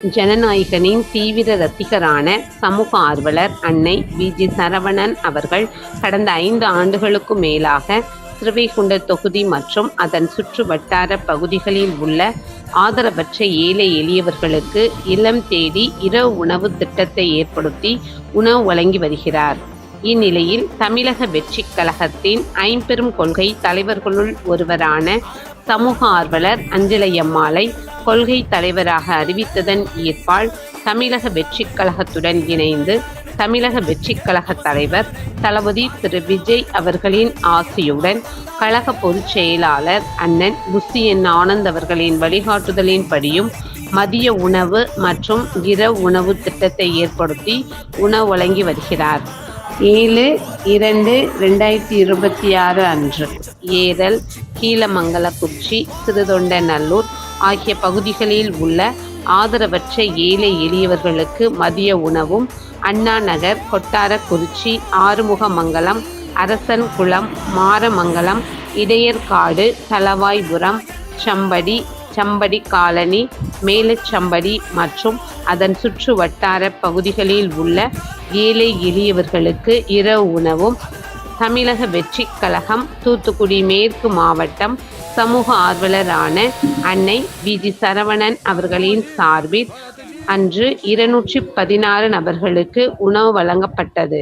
ஜனநாயகனின் தீவிர ரசிகரான சமூக ஆர்வலர் அன்னை வி.ஜி. சரவணன் அவர்கள் கடந்த 5 ஆண்டுகளுக்கும் மேலாக ஸ்ரீவைகுண்டம் தொகுதி மற்றும் அதன் சுற்று வட்டார பகுதிகளில் உள்ள ஆதரவற்ற ஏழை எளியவர்களுக்கு இல்லம் தேடி இரவு உணவு திட்டத்தை ஏற்படுத்தி உணவு வழங்கி வருகிறார். இந்நிலையில் தமிழக வெற்றிக் கழகத்தின் ஐம்பெரும் கொள்கை தலைவர்களுள் ஒருவரான சமூக ஆர்வலர் அஞ்சலையம்மாளை கொள்கை தலைவராக அறிவித்ததன் ஈர்ப்பால் தமிழக வெற்றிக் கழகத்துடன் இணைந்து தமிழக வெற்றிக் கழக தலைவர் தளபதி திரு விஜய் அவர்களின் ஆசியுடன் கழக பொதுச் செயலாளர் அண்ணன் புசியன் ஆனந்த் அவர்களின் வழிகாட்டுதலின்படியும் மதிய உணவு மற்றும் இரவு உணவு திட்டத்தை ஏற்படுத்தி உணவு வழங்கி வருகிறார். 7/2/2026 அன்று ஏரல், கீழமங்கலக்குறிச்சி, சிறுதொண்டநல்லூர் ஆகிய பகுதிகளில் உள்ள ஆதரவற்ற ஏழை எளியவர்களுக்கு மதிய உணவும், அண்ணா நகர், கொட்டாரக்குறிச்சி, ஆறுமுகமங்கலம், அரசன்குளம், மாரமங்கலம், இடையர்காடு, தளவாய்புரம், சம்படி காலனி, மேலச்சம்படி மற்றும் அதன் சுற்று வட்டார பகுதிகளில் உள்ள ஏழை எளியவர்களுக்கு இரவு உணவும் தமிழக வெற்றிக் கழகம் தூத்துக்குடி மேற்கு மாவட்டம் சமூக ஆர்வலரான அன்னை வி.ஜி. சரவணன் அவர்களின் சார்பில் அன்று 216 நபர்களுக்கு உணவு வழங்கப்பட்டது.